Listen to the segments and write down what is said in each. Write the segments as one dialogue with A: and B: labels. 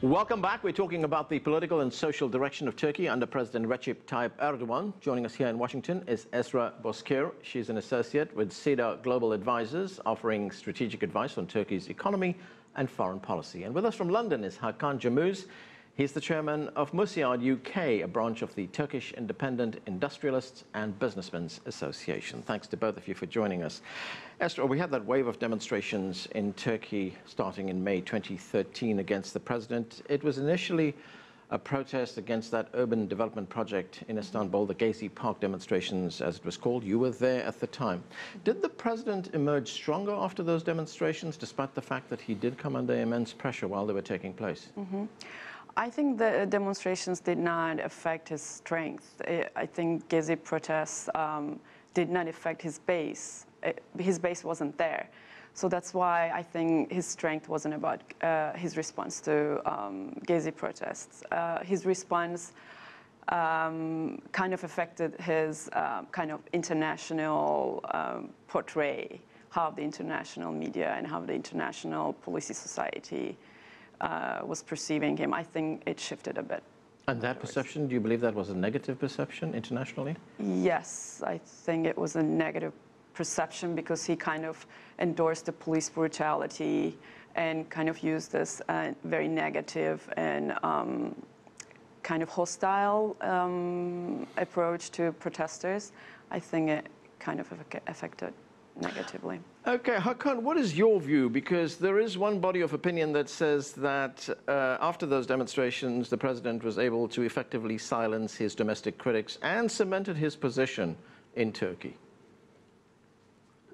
A: Welcome back. We're talking about the political and social direction of Turkey under President Recep Tayyip Erdogan. Joining us here in Washington is Esra Bozkir. She's an associate with Cedar Global Advisors, offering strategic advice on Turkey's economy and foreign policy. And with us from London is Hakan Camuz. He's the chairman of Musiad UK, a branch of the Turkish Independent Industrialists and Businessmen's Association. Thanks to both of you for joining us. Esra, we had that wave of demonstrations in Turkey starting in May 2013 against the president. It was initially a protest against that urban development project in Istanbul, the Gezi Park demonstrations, as it was called. You were there at the time. Did the president emerge stronger after those demonstrations, despite the fact that he did come under immense pressure while they were taking place?
B: I think the demonstrations did not affect his strength. I think Gezi protests did not affect his base. His base wasn't there. So that's why I think his strength wasn't about his response to Gezi protests. His response kind of affected his kind of international portray, how the international media and how the international policy society was perceiving him. I think it shifted a bit.
A: And that perception, do you believe that was a negative perception internationally?
B: Yes, I think it was a negative perception because he kind of endorsed the police brutality and kind of used this very negative and kind of hostile approach to protesters. I think it kind of affected negatively.
A: Okay, Hakan, what is your view? Because there is one body of opinion that says that after those demonstrations, the president was able to effectively silence his domestic critics and cemented his position in Turkey.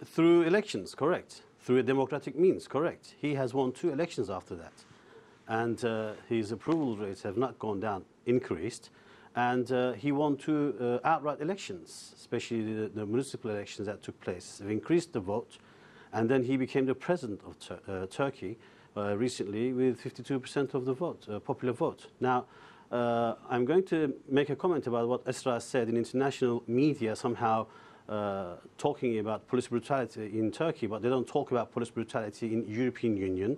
C: Through elections, correct. Through a democratic means, correct. He has won 2 elections after that. And his approval rates have not gone down, increased. And he won 2 outright elections, especially the municipal elections that took place. They've increased the vote. And then he became the president of Turkey recently with 52% of the vote, popular vote. Now, I'm going to make a comment about what Esra said in international media, somehow talking about police brutality in Turkey, but they don't talk about police brutality in European Union,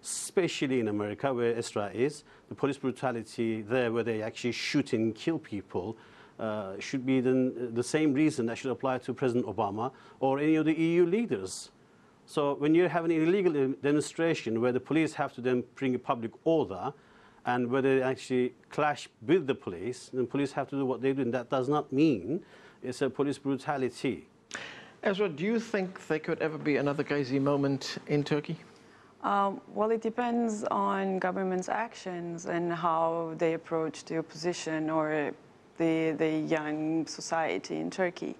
C: especially in America, where Esra is. The police brutality there, where they actually shoot and kill people, should be the same reason that should apply to President Obama or any of the EU leaders. So when you have an illegal demonstration where the police have to then bring a public order and where they actually clash with the police, then police have to do what they do, and that does not mean it's a police brutality.
A: Esra, do you think there could ever be another Gezi moment in Turkey?
B: Well, it depends on government's actions and how they approach the opposition or the young society in Turkey.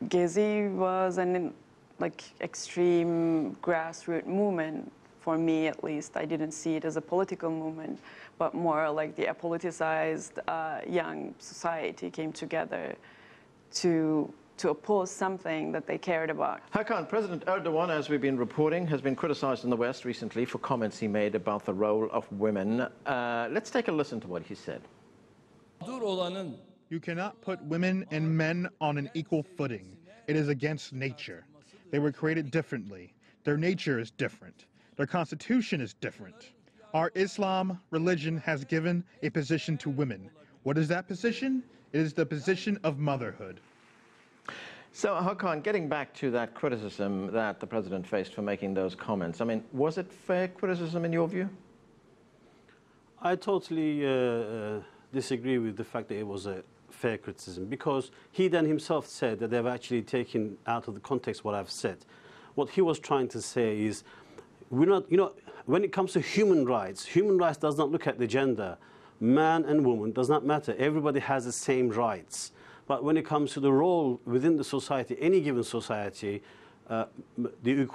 B: Gezi was an extreme grassroots movement, for me at least. I didn't see it as a political movement, but more like the apoliticized young society came together to oppose something that they cared about.
A: Hakan, President Erdogan, as we've been reporting, has been criticized in the West recently for comments he made about the role of women. Let's take a listen to what he said.
D: You cannot put women and men on an equal footing. It is against nature. They were created differently. Their nature is different. Their constitution is different. Our Islam religion has given a position to women. What is that position? It is the position of motherhood.
A: So, Hakan, getting back to that criticism that the president faced for making those comments, I mean, was it fair criticism in your view?
C: I totally disagree with the fact that it was a fair criticism, because he then himself said that they've actually taken out of the context what I've said. What he was trying to say is, we're not, when it comes to human rights does not look at the gender. Man and woman does not matter. Everybody has the same rights. But when it comes to the role within the society, any given society, the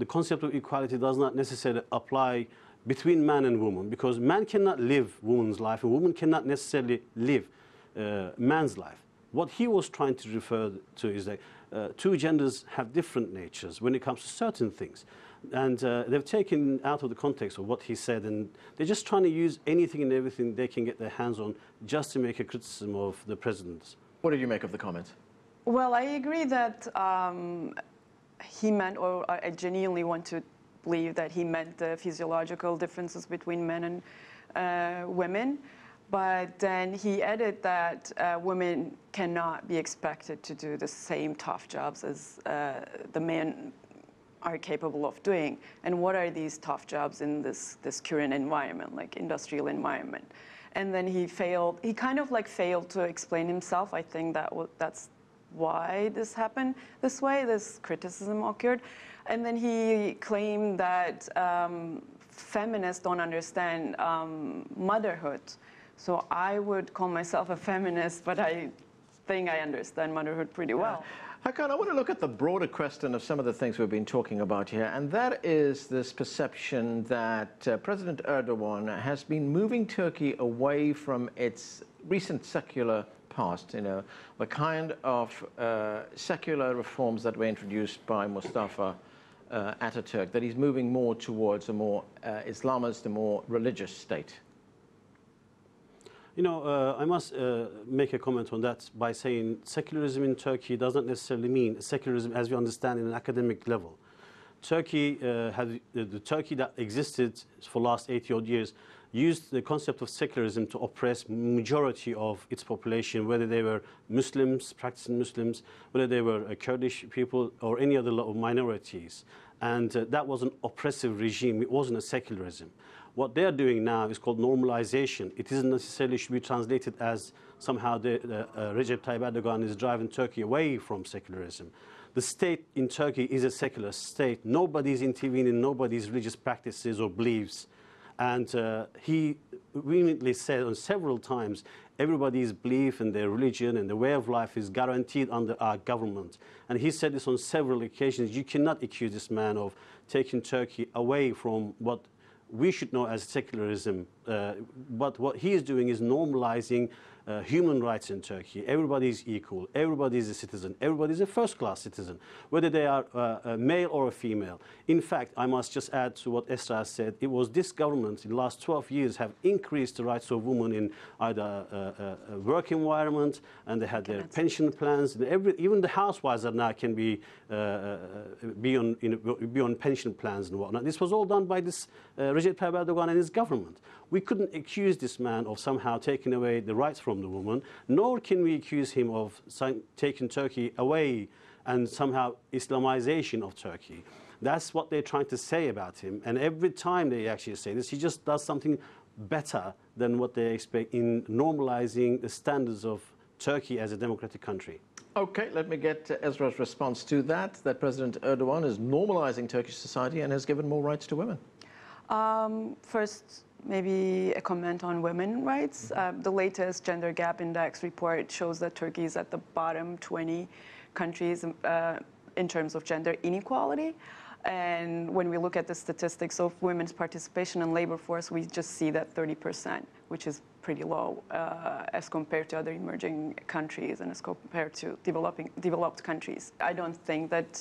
C: concept of equality does not necessarily apply between man and woman, because man cannot live woman's life and woman cannot necessarily live man's life. What he was trying to refer to is that 2 genders have different natures when it comes to certain things. And they've taken out of the context of what he said, and they're just trying to use anything and everything they can get their hands on just to make a criticism of the president.
A: What did you make of the comments?
B: Well, I agree that he meant, or I genuinely want to believe that he meant the physiological differences between men and women. But then he added that women cannot be expected to do the same tough jobs as the men are capable of doing. And what are these tough jobs in this current environment, like industrial environment? And then he kind of like failed to explain himself. I think that's why this happened this way, this criticism occurred. And then he claimed that feminists don't understand motherhood. So I would call myself a feminist, but I think I understand motherhood pretty well.
A: Hakan, I want to look at the broader question of some of the things we've been talking about here, and that is this perception that President Erdogan has been moving Turkey away from its recent secular past, the kind of secular reforms that were introduced by Mustafa Ataturk, that he's moving more towards a more Islamist, a more religious state.
C: I must make a comment on that by saying secularism in Turkey doesn't necessarily mean secularism as we understand in an academic level. Turkey, the Turkey that existed for the last 80-odd years used the concept of secularism to oppress majority of its population, whether they were Muslims, practicing Muslims, whether they were Kurdish people or any other minorities. And that was an oppressive regime. It wasn't a secularism. What they're doing now is called normalization. It isn't necessarily should be translated as somehow Recep Tayyip Erdogan is driving Turkey away from secularism. The state in Turkey is a secular state. Nobody's intervening in nobody's religious practices or beliefs. And he vehemently said on several times, everybody's belief in their religion and their way of life is guaranteed under our government. And he said this on several occasions. You cannot accuse this man of taking Turkey away from what we should know as secularism. But what he is doing is normalizing human rights in Turkey. Everybody's equal. Everybody's a citizen. Everybody's a first-class citizen, whether they are a male or a female. In fact, I must just add to what Esra said. It was this government in the last 12 years have increased the rights of women in either a work environment, and they had their pension plans. And even the housewives are now can be on pension plans and whatnot. This was all done by this Recep Tayyip Erdogan and his government. We couldn't accuse this man of somehow taking away the rights from the woman, nor can we accuse him of taking Turkey away and somehow Islamization of Turkey. That's what they're trying to say about him. And every time they actually say this, he just does something better than what they expect in normalizing the standards of Turkey as a democratic country.
A: Okay, let me get Esra's response to that President Erdogan is normalizing Turkish society and has given more rights to women.
B: First, maybe a comment on women's rights. The latest Gender Gap Index report shows that Turkey is at the bottom 20 countries in terms of gender inequality. And when we look at the statistics of women's participation in labor force, we just see that 30%, which is pretty low as compared to other emerging countries and as compared to developed countries. I don't think that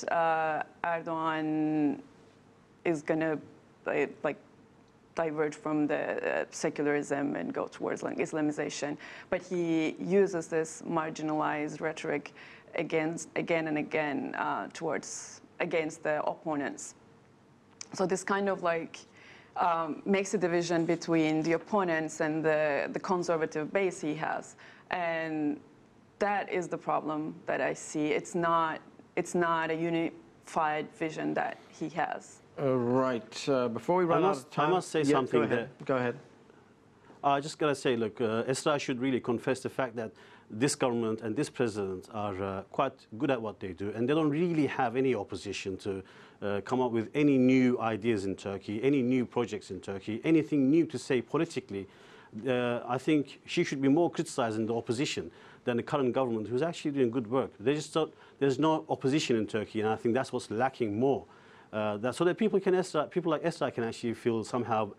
B: Erdogan is going to diverge from the secularism and go towards Islamization. But he uses this marginalized rhetoric again and again against the opponents. So this kind of makes a division between the opponents and the conservative base he has. And that is the problem that I see. It's not a unified vision that he has.
A: Right. Before we run out of time,
C: I must say something.
A: Go ahead.
C: I just got to say, look, Esra should really confess the fact that this government and this president are quite good at what they do, and they don't really have any opposition to come up with any new ideas in Turkey, any new projects in Turkey, anything new to say politically. I think she should be more criticizing the opposition than the current government, who's actually doing good work. They just thought there's no opposition in Turkey, and I think that's what's lacking more. So that people like Esra can actually feel somehow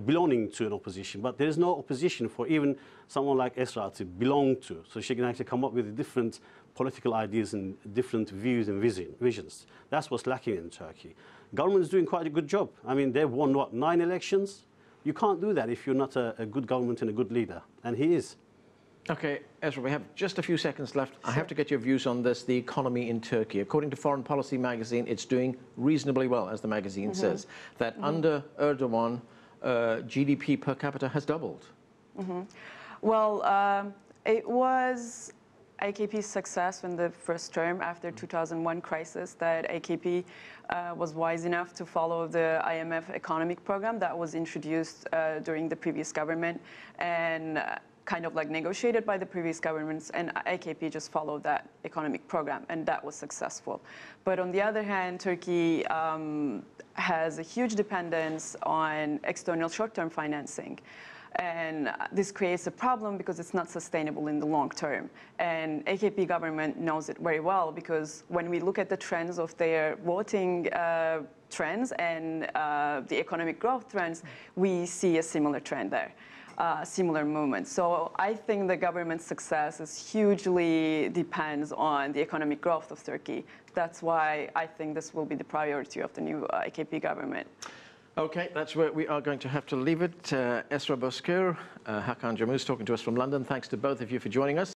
C: belonging to an opposition. But there is no opposition for even someone like Esra to belong to. So she can actually come up with different political ideas and different views and visions. That's what's lacking in Turkey. Government is doing quite a good job. I mean, they've won, 9 elections? You can't do that if you're not a good government and a good leader. And he is.
A: Okay, Esra, we have just a few seconds left. I have to get your views on this, the economy in Turkey. According to Foreign Policy magazine, it's doing reasonably well, as the magazine says, that under Erdogan, GDP per capita has doubled.
B: Well, it was AKP's success in the first term after 2001 crisis that AKP was wise enough to follow the IMF economic program that was introduced during the previous government and kind of like negotiated by the previous governments, and AKP just followed that economic program, and that was successful. But on the other hand, Turkey has a huge dependence on external short-term financing. And this creates a problem because it's not sustainable in the long term. And AKP government knows it very well, because when we look at the trends of their voting trends and the economic growth trends, we see a similar trend there. Similar movement. So I think the government's success is hugely depends on the economic growth of Turkey. That's why I think this will be the priority of the new AKP government.
A: Okay, that's where we are going to have to leave it. Esra Bozkir, Hakan Camuz talking to us from London. Thanks to both of you for joining us.